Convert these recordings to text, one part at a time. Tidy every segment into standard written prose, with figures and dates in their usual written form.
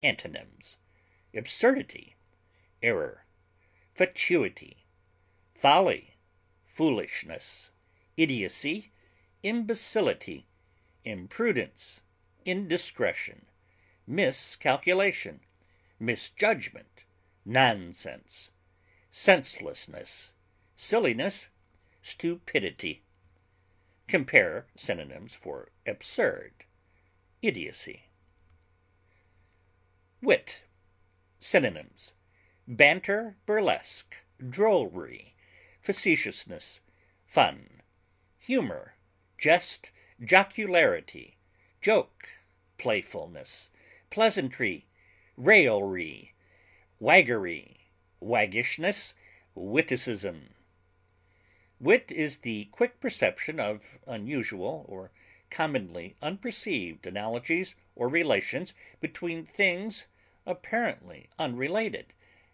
Antonyms: absurdity, error, fatuity, folly, foolishness, idiocy, imbecility, imprudence, indiscretion, miscalculation, misjudgment, nonsense, senselessness, silliness, stupidity. Compare synonyms for absurd: idiocy. Wit. Synonyms: banter, burlesque, drollery, facetiousness, fun, humor, jest, jocularity, joke, playfulness, pleasantry, raillery, waggery, waggishness, witticism. Wit is the quick perception of unusual or commonly unperceived analogies or relations between things apparently unrelated,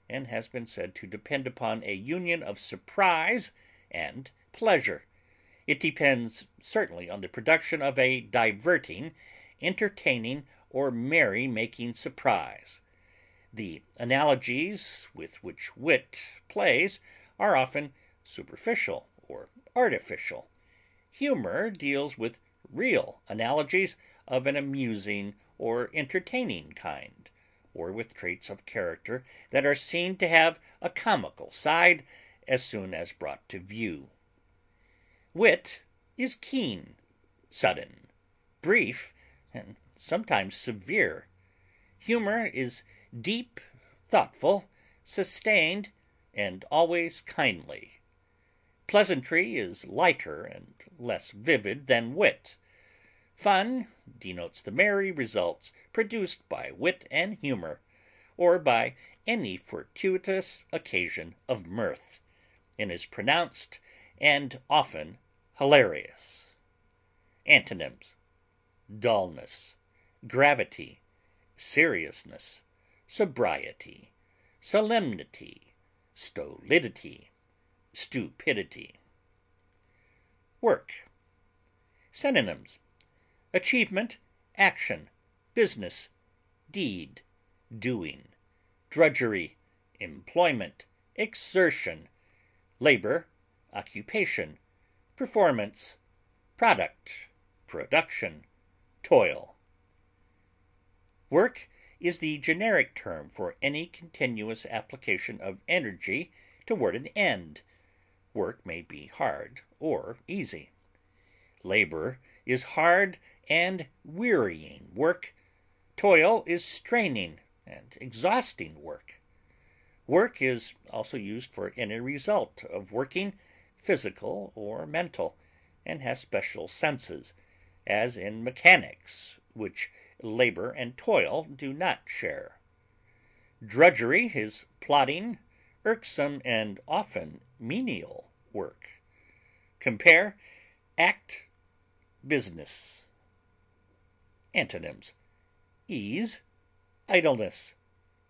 and has been said to depend upon a union of surprise and pleasure. It depends certainly on the production of a diverting, entertaining, or merry-making surprise. The analogies with which wit plays are often superficial or artificial. Humor deals with real analogies of an amusing or entertaining kind, or with traits of character that are seen to have a comical side as soon as brought to view. Wit is keen, sudden, brief, and sometimes severe. Humor is deep, thoughtful, sustained, and always kindly. Pleasantry is lighter and less vivid than wit. Fun denotes the merry results produced by wit and humor, or by any fortuitous occasion of mirth, and is pronounced and often hilarious. Antonyms: dullness, gravity, seriousness, sobriety, solemnity, stolidity, stupidity. Work. Synonyms: achievement, action, business, deed, doing, drudgery, employment, exertion, labor, occupation, performance, product, production, toil. Work is the generic term for any continuous application of energy toward an end. Work may be hard or easy. Labor is hard and wearying work. Toil is straining and exhausting work. Work is also used for any result of working, physical or mental, and has special senses, as in mechanics, which labor and toil do not share. Drudgery is plodding, irksome, and often menial work. Compare act, business. Antonyms: ease, idleness,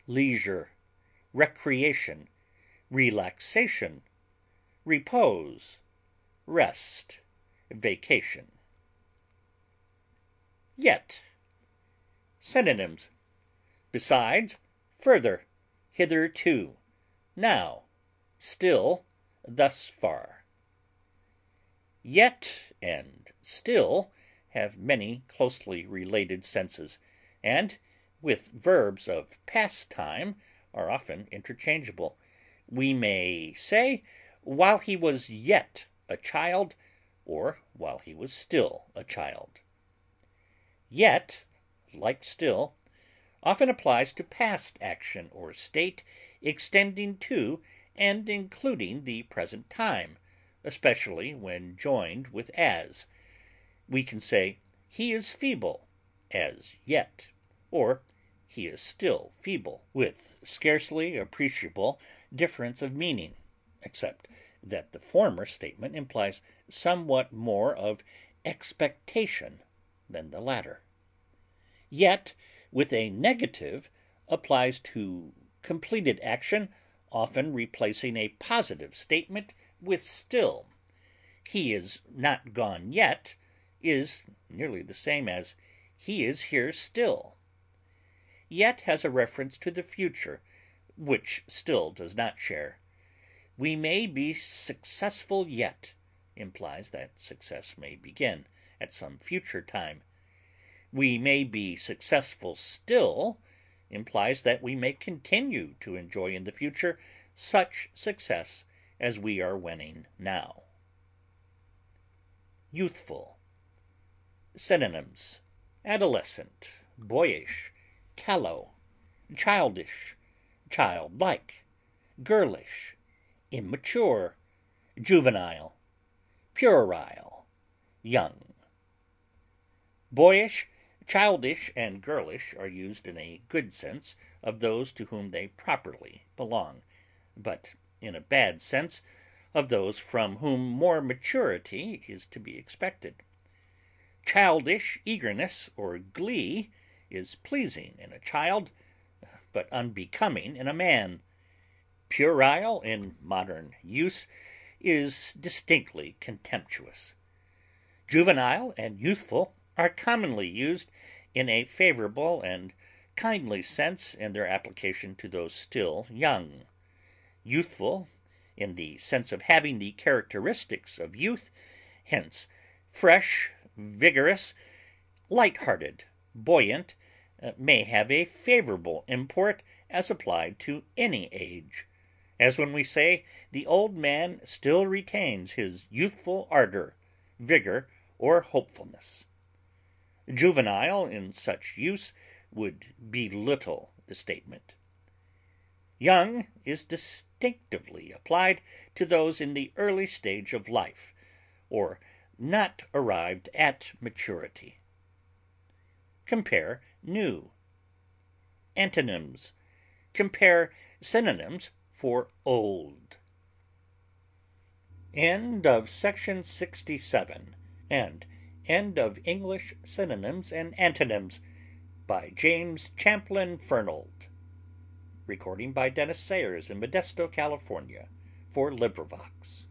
leisure, recreation, relaxation, repose, rest, vacation. Yet. Synonyms: besides, further, hitherto, now, still, thus far. Yet and still have many closely related senses, and, with verbs of past time, are often interchangeable. We may say, while he was yet a child, or while he was still a child. Yet, like still, often applies to past action or state, extending to and including the present time, especially when joined with as. We can say, he is feeble, as yet, or he is still feeble, with scarcely appreciable difference of meaning, except that the former statement implies somewhat more of expectation than the latter. Yet, with a negative, applies to completed action, often replacing a positive statement with still. He is not gone yet is nearly the same as he is here still. yet has a reference to the future, which still does not share. We may be successful yet implies that success may begin at some future time. We may be successful still implies that we may continue to enjoy in the future such success as we are winning now. Youthful. Synonyms: adolescent, boyish, callow, childish, childlike, girlish, immature, juvenile, puerile, young. Boyish, childish, and girlish are used in a good sense of those to whom they properly belong, but in a bad sense of those from whom more maturity is to be expected. Childish eagerness or glee is pleasing in a child, but unbecoming in a man. Puerile in modern use is distinctly contemptuous. Juvenile and youthful are commonly used in a favorable and kindly sense in their application to those still young. Youthful in the sense of having the characteristics of youth, hence fresh, vigorous, light-hearted, buoyant, may have a favorable import as applied to any age, as when we say the old man still retains his youthful ardor, vigor, or hopefulness. Juvenile in such use would belittle the statement. Young is distinctively applied to those in the early stage of life, or not arrived at maturity. Compare new. Antonyms: compare synonyms for old. End of section 67, and end of English Synonyms and Antonyms by James Champlin Fernald. Recording by Dennis Sayers in Modesto, California, for LibriVox.